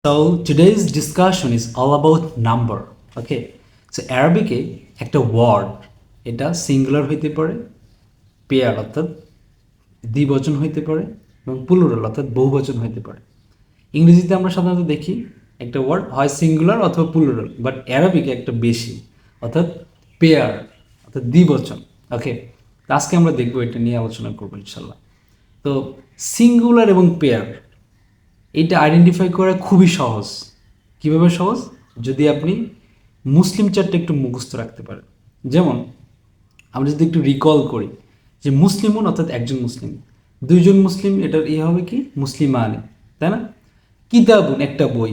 So today's discussion is all about number. Okay. So Arabic একটা word এটা singular হইতে পারে, পেয়ার অর্থাৎ দ্বিবচন হইতে পারে এবং প্লুরাল অর্থাৎ বহুবচন হইতে পারে। ইংরেজিতে আমরা সাধারণত দেখি একটা ওয়ার্ড হয় সিঙ্গুলার অথবা প্লুরাল, বাট অ্যারাবিকে একটা বেশি অর্থাৎ পেয়ার অর্থাৎ দ্বিবচন। ওকে, তো আজকে আমরা দেখবো এটা নিয়ে আলোচনা করবো ইনশাল্লাহ। তো সিঙ্গুলার এবং পেয়ার এটা আইডেন্টিফাই করা খুবই সহজ। কিভাবে সহজ? যদি আপনি মুসলিম চার্টটা একটু মুখস্থ রাখতে পারেন। যেমন আমরা যদি একটু রিকল করি যে মুসলিমুন অর্থাৎ একজন মুসলিম, দুইজন মুসলিম, এটার হবে কি মুসলিমানে, তাই না? কিতাবুন একটা বই,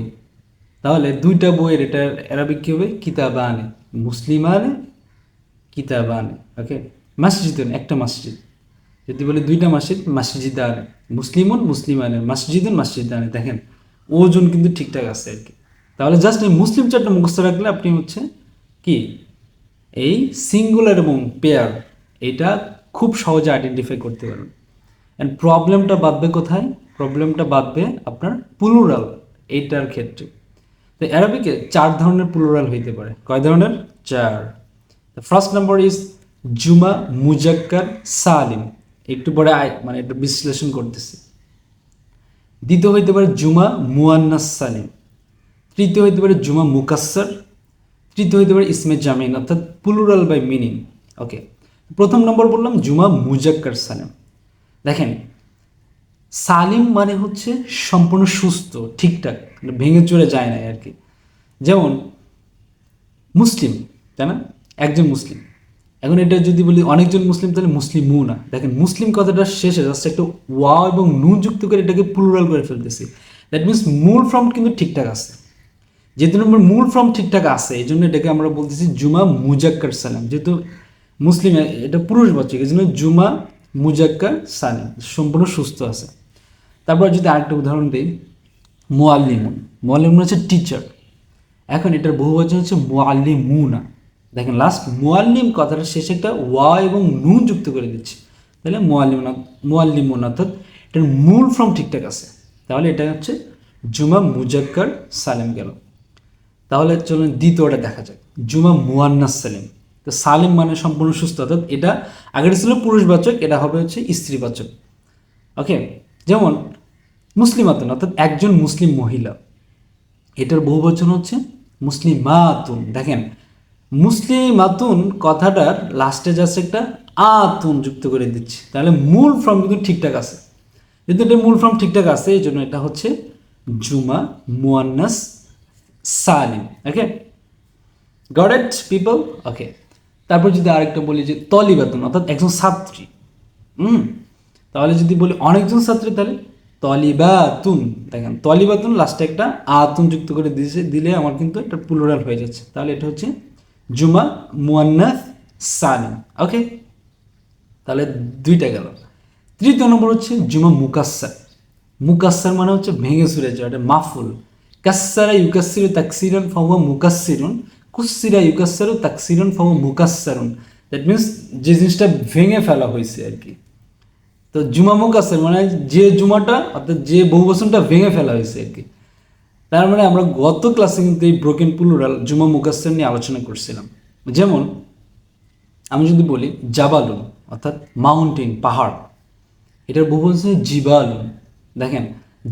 তাহলে দুইটা বইয়ের এটার অ্যারাবিক কী হবে? কিতাবানে, মুসলিমানে কিতাবানে। ওকে, মসজিদুন একটা মসজিদ, যদি বলে দুইটা মসজিদ, মসজিদানে, মুসলিমুন মুসলিমানের, মসজিদুন মসজিদানে। দেখেন ওজন কিন্তু ঠিকঠাক আছে আর কি। তাহলে জাস্ট এই মুসলিম চারটা মুখস্থ রাখলে আপনি হচ্ছে কি এই সিঙ্গুলার এবং পেয়ার এটা খুব সহজে আইডেন্টিফাই করতে পারবেন। অ্যান্ড প্রবলেমটা বাঁধবে কোথায়? প্রবলেমটা বাঁধবে আপনার প্লুরাল এইটার ক্ষেত্রে। তো অ্যারাবিকে 4 ধরনের প্লুরাল হইতে পারে। কয় ধরনের? 4। দ্য ফার্স্ট নাম্বার ইজ জুমা মুজাক্কার সালিম। একটু পরে মানে একটু বিশ্লেষণ করতেছি। দ্বিতীয় হইতে পারে জুমা মুয়ান্নাস সালিম। তৃতীয় হইতে পারে জুমা মুকাসসার। তৃতীয় হইতে পারে ইসমে জামিন অর্থাৎ প্লুরাল বাই মিনিং। ওকে, প্রথম নম্বর বললাম জুমা মুজাক্কার সালিম। দেখেন সালিম মানে হচ্ছে সম্পূর্ণ সুস্থ, ঠিকঠাক, ভেঙে চড়ে যায় না আর কি। যেমন মুসলিম, তাই না? একজন মুসলিম। এখন এটা যদি বলি অনেকজন মুসলিম, তাহলে মুসলিমও না। দেখেন মুসলিম কথাটা শেষে জাস্ট একটা ওয়া এবং নুন যুক্ত করে এটাকে প্লুরাল করে ফেলতেছি। দ্যাট মিনস মূল ফর্ম কিন্তু ঠিকঠাক আছে। যেহেতু নম্বর মূল ফর্ম ঠিকঠাক আছে, এই জন্য এটাকে আমরা বলতেছি জুমা মুজাক্কার সালাম। যেহেতু মুসলিম এটা পুরুষবাচক, এই জন্য জুমা মুজাক্কার সালাম, সম্পূর্ণ সুস্থ আছে। তারপর যদি আরেকটা উদাহরণ দিই, মুআল্লিমুন। মুআল্লিমুন হচ্ছে টিচার। এখন এটার বহুবচন হচ্ছে মুআল্লিমুনা। দেখেন লাস্ট মুআল্লিম কথাটা শেষে একটা ওয়া এবং নুন যুক্ত করে দিচ্ছি, তাহলে মুআল্লিমুন অর্থাৎ এটার মূল ফর্ম ঠিকঠাক আছে। তাহলে এটা হচ্ছে জুমা মুজাক্কার সালেম গেল। তাহলে চলুন দ্বিতীয়টা দেখা যাক, জুমা মুয়ান্নাস সালিম। তো সালিম মানে সম্পূর্ণ সুস্থ, অর্থাৎ এটা আগের ছিল পুরুষবাচক, এটা হবে হচ্ছে স্ত্রীবাচক। ওকে, যেমন মুসলিমাতুন অর্থাৎ একজন মুসলিম মহিলা, এটার বহুবচন হচ্ছে মুসলিমাতুন। দেখেন মুসলিমাতুন কথাটার লাস্টে জাস্ট একটা আতুন যুক্ত করে দিচ্ছি, তাহলে মূল ফর্ম কিন্তু ঠিকঠাক আছে। যেহেতু এটা মূল ফর্ম ঠিকঠাক আছে, এই জন্য এটা হচ্ছে জুমা মুয়ান্নাস সালিম। ওকে, গট ইট পিপল? ওকে, তারপর যদি আরেকটা বলি যে তলিবাতুন অর্থাৎ একজন ছাত্রী। তাহলে যদি বলি অনেকজন ছাত্রী, তাহলে তলিবাতুন। দেখেন তলিবাতুন লাস্টে একটা আতুন যুক্ত করে দিলে আমার কিন্তু একটা প্লুরাল হয়ে যাচ্ছে। তাহলে এটা হচ্ছে জুমা মুয়ান্নাস সালিম। ওকে, তাহলে দুইটা গেল। তৃতীয় নম্বর হচ্ছে জুমা মুকাসসার। মুকাসসার মানে হচ্ছে ভেঙে চুরে যাওয়া, এটা মাফুল। কাসসারা ইউকাসসিরু তাকসিরান ফাহুয়া মুকাসসিরুন, কুসসিরা ইউকাসসারু তাকসিরান ফাহুয়া মুকাসসারুন। দ্যাট মিনস যে জিনিসটা ভেঙে ফেলা হয়েছে আর কি। তো জুমা মুকাসসার মানে যে জুমাটা অর্থাৎ যে বহুবচনটা ভেঙে ফেলা হয়েছে আর কি। তার মানে আমরা গত ক্লাসে কিন্তু এই ব্রোকেন প্লুরাল জুমা মুকাসসার নিয়ে আলোচনা করছিলাম। যেমন আমি যদি বলি জাবালুন অর্থাৎ মাউন্টেন, পাহাড়, এটার বহুবচন হচ্ছে জিবালুন। দেখেন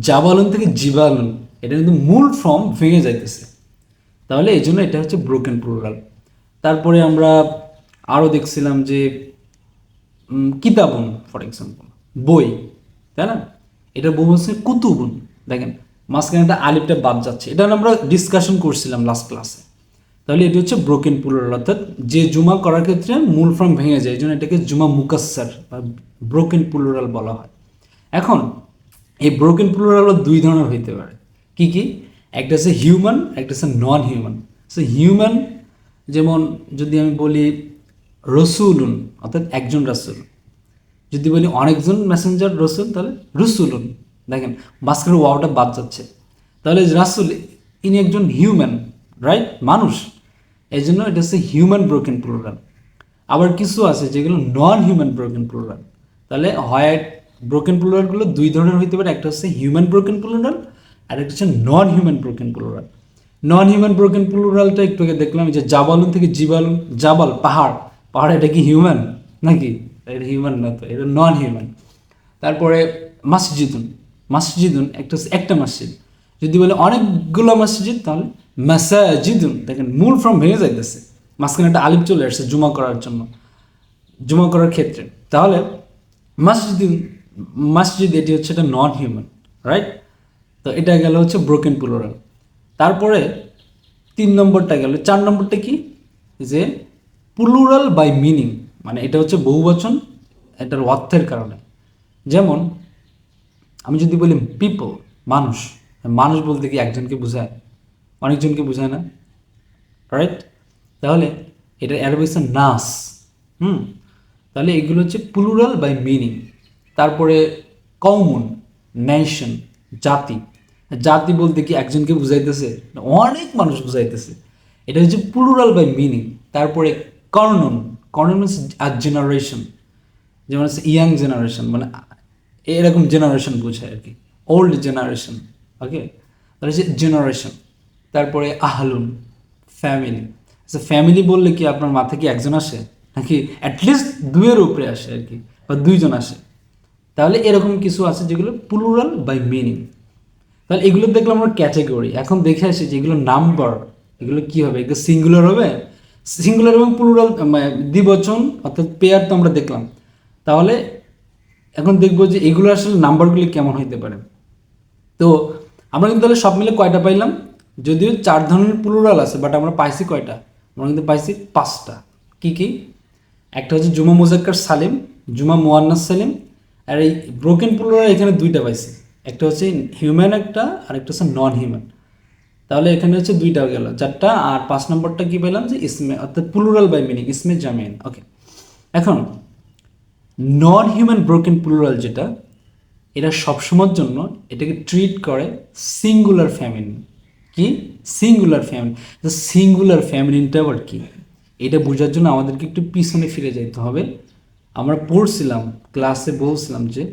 জাবালুন থেকে জিবালুন, এটা কিন্তু মূল ফর্ম ভেঙে যাইতেছে, তাহলে এই জন্য এটা হচ্ছে ব্রোকেন প্লুরাল। তারপরে আমরা আরও দেখছিলাম যে কিতাবুন, ফর এক্সাম্পল বই, তাই না? এটা বহু হচ্ছে কুতুবুন। দেখেন মাঝখানে একটা আলিফটা বাদ যাচ্ছে, এটা আমরা ডিসকাশন করছিলাম লাস্ট ক্লাসে। তাহলে এটি হচ্ছে ব্রোকেন প্লুরাল, অর্থাৎ যে জুমা করার ক্ষেত্রে মূল ফর্ম ভেঙে যায়, এই জন্য এটাকে জুমা মুকাসসার বা ব্রোকেন প্লুরাল বলা হয়। এখন এই ব্রোকেন প্লুরাল দুই ধরনের হইতে পারে। কি কি? একটা হচ্ছে হিউম্যান, একটা হচ্ছে নন হিউম্যান। সো হিউম্যান যেমন যদি আমি বলি রসুলুন অর্থাৎ একজন রাসূল, যদি বলি অনেকজন মেসেঞ্জার রসুল, তাহলে রসুলুন। দেখেন মাঝখানে ওয়াওটা বাদ যাচ্ছে, তাহলে রাসূল ইনি একজন হিউম্যান, রাইট, মানুষ, এই জন্য এটা হচ্ছে হিউম্যান ব্রোকেন প্লুরাল। আবার কিছু আছে যেগুলো নন হিউম্যান ব্রোকেন প্লুরাল। তাহলে হয় ব্রোকেন প্লুরালগুলো দুই ধরনের হইতে পারে, একটা হচ্ছে হিউম্যান ব্রোকেন প্লুরাল, আর একটা হচ্ছে non human broken plural. Non human broken প্লুরালটা একটু আগে দেখলাম যে জাবালুন থেকে জিবালুন, জাবাল পাহাড়, পাহাড় এটা কি হিউম্যান নাকি? এটা হিউম্যান না, তো এটা নন হিউম্যান। তারপরে মসজিদুন, মসজিদুন একটা মসজিদ। যদি বলে অনেকগুলো মসজিদ তাহলে মাসাজিদুন। দেখেন মূল ফর্ম ভেঙে যাইতেছে, মাঝখানে একটা আলিফ চলে আসছে জুমা করার জন্য, জুমা করার ক্ষেত্রে। তাহলে মসজিদুন, মসজিদ এটি হচ্ছে এটা নন হিউম্যান, রাইট? তো এটা গেল হচ্ছে ব্রোকেন প্লুরাল। তারপরে 3 নম্বরটা গেল। 4 নম্বরটা কি, যে প্লুরাল বাই মিনিং, মানে এটা হচ্ছে বহুবচন এটার অর্থের কারণে। যেমন আমি যদি বলি পিপল, মানুষ, মানুষ বলতে কি একজনকে বোঝায়, অনেকজনকে বোঝায় না, রাইট? তাহলে এটা অ্যারবিক নাস। তাহলে এগুলো হচ্ছে প্লুরাল বাই মিনিং। তারপরে কমন, নেশন, জাতি, জাতি বলতে কি একজনকে বুঝাইতেছে, অনেক মানুষ বুঝাইতেছে, এটা হচ্ছে প্লুরাল বাই মিনিং। তারপরে কর্নন, কর্নন মিনস আ জেনারেশন, যেমন হচ্ছে ইয়াং জেনারেশন, মানে এরকম জেনারেশন বোঝায় আর কি, ওল্ড জেনারেশন। ওকে, তাহলে হচ্ছে জেনারেশন। তারপরে আহলুন, ফ্যামিলি। আচ্ছা, ফ্যামিলি বললে কি আপনার মাথায় কি একজন আসে নাকি অ্যাটলিস্ট দুইয়ের উপরে আসে আর কি, বা দুইজন আসে? তাহলে এরকম কিছু আছে যেগুলো প্লুরাল বাই মিনিং। তাহলে এগুলো দেখলাম আমরা ক্যাটাগরি। এখন দেখে আসি যে এগুলো নাম্বার, এগুলো কি হবে, এগুলো সিঙ্গুলার হবে, সিঙ্গুলার এবং প্লুরাল দ্বিবচন অর্থাৎ পেয়ার তো আমরা দেখলাম। তাহলে এখন দেখবো যে এগুলো আসলে নাম্বারগুলি কেমন হইতে পারে। তো আমরা কিন্তু তাহলে সব মিলে কয়টা পাইলাম? যদিও 4 ধরনের প্লুরাল আছে, বাট আমরা পাইছি কয়টা? আমরা কিন্তু পাইছি 5টা। কি কি? একটা হচ্ছে জুমা মুজাক্কার সালিম, জুমা মুয়ান্নাস সালিম। আর এই ব্রোকেন প্লুরাল এখানে 2টা পাইছি, একটা হচ্ছে হিউম্যান একটা, আর একটা হচ্ছে নন হিউম্যান। তাহলে এখানে হচ্ছে 2টা গেল, 4টা। আর 5 নম্বরটা কি পেলাম, যে ইসমে অর্থাৎ প্লুরাল বাই মিনিং, ইসমে জামিন। ওকে, এখন নন হিউম্যান ব্রোকেন প্লুরাল যেটা, এরা সবসময়ের জন্য এটাকে ট্রিট করে সিঙ্গুলার ফ্যামিলি। কি? Singular family. তো সিঙ্গুলার ফ্যামিলিটা আবার কি, এটা বোঝার জন্য আমাদেরকে একটু পিছনে ফিরে যেতে হবে। আমরা পড়ছিলাম, ক্লাসে বলছিলাম যে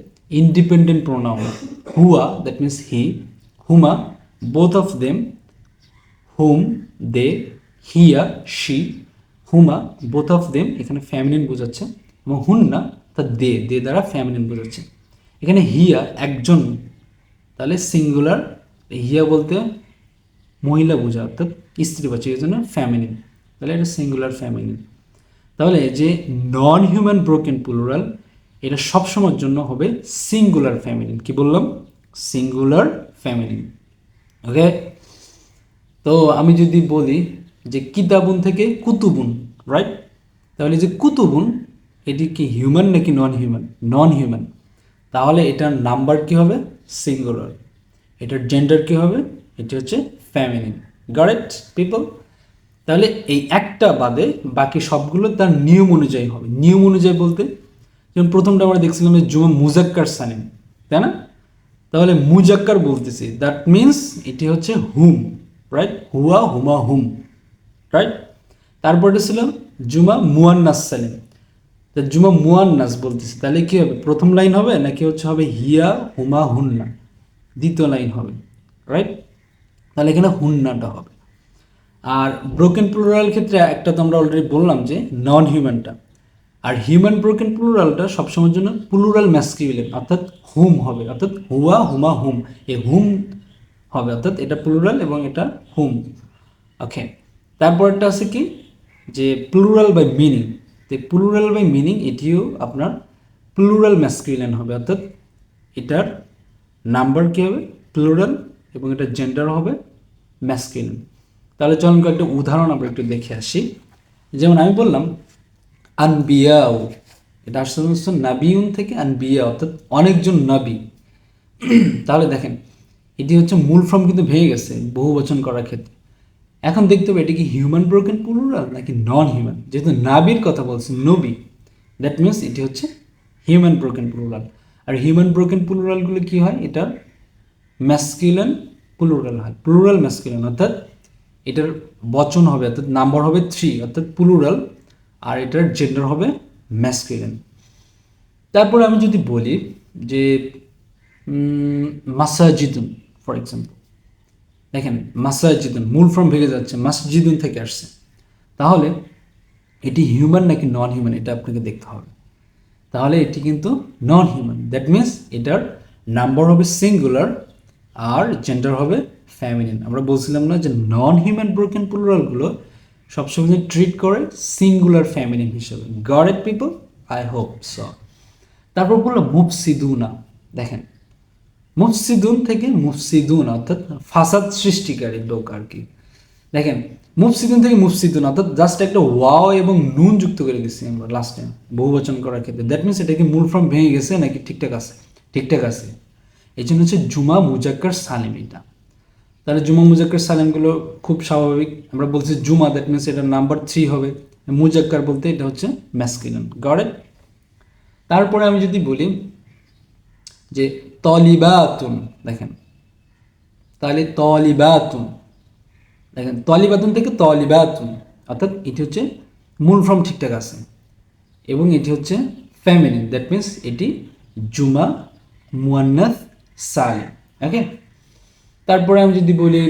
ইন্ডিপেন্ডেন্ট প্রোনাউন হুয়া, দ্যাট মিনস হি, হুমা both of them, whom they, হিয়া শি, হুমা বোথ অফ দেম এখানে ফ্যামিলিন বোঝাচ্ছে, এবং হুন্না তা দে, দে দ্বারা ফ্যামিলিন বোঝাচ্ছে। এখানে হিয়া একজন, তাহলে সিঙ্গুলার, হিয়া বলতে মহিলা বোঝা অর্থাৎ স্ত্রীবাচক, এই জন্য ফ্যামিলিন, তাহলে এটা সিঙ্গুলার ফ্যামিলিন। তাহলে যে নন হিউম্যান ব্রোকেন প্লুরাল, এটা সবসময়ের জন্য হবে সিঙ্গুলার ফ্যামিলিন। কি বললাম? সিঙ্গুলার ফ্যামিলিন। ওকে, তো আমি যদি বলি যে কিতাবুন থেকে কুতুবুন, রাইট? তাহলে যে কুতুবুন এটি কি হিউম্যান নাকি নন হিউম্যান? নন হিউম্যান। তাহলে এটার নাম্বার কি হবে? সিঙ্গুলার। এটার জেন্ডার কি হবে? এটি হচ্ছে ফ্যামিলিন। Goat people? তাহলে এই একটা বাদে বাকি সবগুলো তার নিয়ম অনুযায়ী হবে। নিয়ম অনুযায়ী বলতে, যেমন প্রথমটা আমরা দেখছিলাম যে জুমা মুজাক্কার সালিম, তাই না? তাহলে মুজাক্কার বলতেছি, দ্যাট মিনস এটি হচ্ছে হুম, রাইট? হুয়া, হুমা, হুম, রাইট? তারপরে ছিল জুমা মুয়ান্নাস সালিম, তা জুমা মুয়ান্নাস বলতেছি, তাহলে কি হবে? প্রথম লাইন হবে নাকি হচ্ছে হবে হিয়া, হুমা, হুন্না, দ্বিতীয় লাইন হবে, রাইট? তাহলে এখানে হুন্নাটা হবে। আর ব্রোকেন প্লুরাল ক্ষেত্রে একটা তো আমরা অলরেডি বললাম যে নন হিউম্যানটা। আর হিউম্যান ব্রোকেন প্লুরালটা সবসময়ের জন্য প্লুরাল ম্যাসকিউলিন, অর্থাৎ হুম হবে, অর্থাৎ হুয়া, হুমা, হুম, এই হুম হবে, অর্থাৎ এটা প্লুরাল এবং এটা হুম। ওকে, তারপরটা আছে কি, যে প্লুরাল বাই মিনিং। তো প্লুরাল বাই মিনিং এটিও আপনার প্লুরাল ম্যাসকিউলিন হবে, অর্থাৎ এটার নাম্বার কী হবে? প্লুরাল, এবং এটার জেন্ডার হবে ম্যাসকিউলিন। তাহলে চলুন কয়েকটা উদাহরণ আমরা একটু দেখে আসি। যেমন আমি বললাম আনবিয়াও, এটা আসছে হচ্ছে নাবিউন থেকে আনবিয়া, অর্থাৎ অনেকজন নবী। তাহলে দেখেন এটি হচ্ছে মূল ফর্ম কিন্তু ভেঙে গেছে বহু বচন করার ক্ষেত্রে। এখন দেখতে হবে এটা কি হিউম্যান ব্রোকেন প্লুরাল নাকি নন হিউম্যান। যেহেতু নাবির কথা বলছে, নবী, দ্যাট মিনস এটি হচ্ছে হিউম্যান ব্রোকেন প্লুরাল। আর হিউম্যান ব্রোকেন প্লুরালগুলো কি হয়? এটার ম্যাসকিউলিন প্লুরাল হয়, প্লুরাল ম্যাসকিউলিন, অর্থাৎ এটার বচন হবে, অর্থাৎ নাম্বার হবে 3, অর্থাৎ প্লুরাল, আর এটার জেন্ডার হবে ম্যাসকিউলিন। তারপরে আমি যদি বলি যে মাসাজিদুন ফর এক্সাম্পল, দেখেন মাসাজিদুন মূল ফর্ম ভেঙে যাচ্ছে, মাসজিদুন থেকে আসছে। তাহলে এটি হিউম্যান নাকি নন হিউম্যান এটা আপনাকে দেখতে হবে। তাহলে এটি কিন্তু নন হিউম্যান, দ্যাট মিনস এটার নাম্বার হবে সিঙ্গুলার আর জেন্ডার হবে ফ্যামিলিন। আমরা বলছিলাম না যে নন হিউম্যান ব্রোকেন প্লুরালগুলো সবসময় ট্রিট করে সিঙ্গুলার ফ্যামিলিন হিসেবে। Got it people? I hope so. তারপর বললো মুফসিদুনা। দেখেন মুফসিদুন থেকে মুফসিদুন অর্থাৎ ফাসাদ সৃষ্টিকারী লোক আর কি। দেখেন মুফসিদুন থেকে মুফসিদুন অর্থাৎ জাস্ট একটা ওয়াও এবং নুন যুক্ত করে দিচ্ছি আমরা লাস্ট টাইম বহুবচন করার ক্ষেত্রে। দ্যাট মিনস এটা কি মূল ফর্ম ভেঙে গেছে নাকি ঠিকঠাক আছে? ঠিকঠাক আছে। এই জন্য হচ্ছে জুমা মুজাক্কার সালিম এটা। তাহলে জুমা মুজাক্কার সালিমগুলো খুব স্বাভাবিক। আমরা বলছি জুমা, দ্যাট মিনস এটা নাম্বার 3 হবে। মুজাক্কার বলতে এটা হচ্ছে ম্যাসকুলিন। Got it? তারপরে আমি যদি বলি যে তলিবাতুন, দেখেন তাহলে তলিবাতুন, দেখেন তলিবাতুন থেকে তলিবাতুন অর্থাৎ এটি হচ্ছে মূল ফর্ম ঠিকঠাক আছে এবং এটি হচ্ছে ফ্যামিলিন, দ্যাট মিনস এটি জুমা মুয়ান্নাস সালিম। ওকে, তারপরে আমি যদি বলি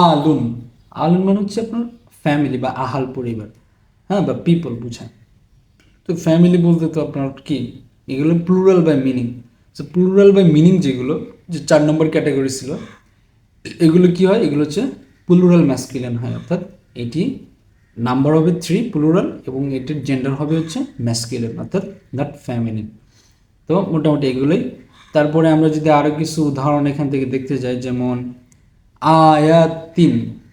আলুন, আলুন মানে হচ্ছে আপনার ফ্যামিলি বা আহাল পরিবার, হ্যাঁ, বা পিপল বুঝায়। তো ফ্যামিলি বলতে তো আপনার কি এগুলো প্লুরাল বাই মিনিং। তো প্লুরাল বাই মিনিং যেগুলো যে 4 নম্বর ক্যাটাগরি ছিল এগুলো কি হয়? এগুলো হচ্ছে প্লুরাল ম্যাসকুলিন হয়, অর্থাৎ এটি নাম্বার হবে 3 প্লুরাল এবং এটির জেন্ডার হবে হচ্ছে ম্যাসকুলিন অর্থাৎ নট ফ্যামিলিন। তো মোটামুটি এগুলোই। তারপরে আমরা যদি আরও কিছু উদাহরণ এখান থেকে দেখতে যাই, যেমন আয়াতিন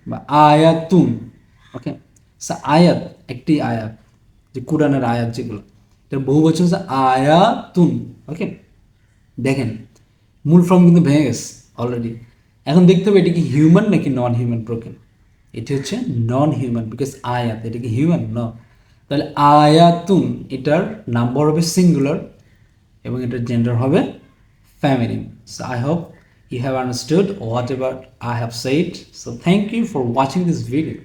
বা আয়াতুন। ওকে, আয়াত একটি আয়াত, যে কোরআনের আয়াত যেগুলো, এটার বহু বচন হচ্ছে আয়াতুন। ওকে, দেখেন মূল ফর্ম কিন্তু ভেঙে গেছে অলরেডি। এখন দেখতে হবে এটা কি হিউম্যান নাকি নন হিউম্যান ব্রোকেন। এটি হচ্ছে নন হিউম্যান বিকজ আয়াত, এটা কি হিউম্যান? ন। তাহলে আয়াতুন এটার নাম্বার হবে সিঙ্গুলার এবং এটার জেন্ডার হবে feminine. So I hope you have understood whatever I have said. So thank you for watching this video.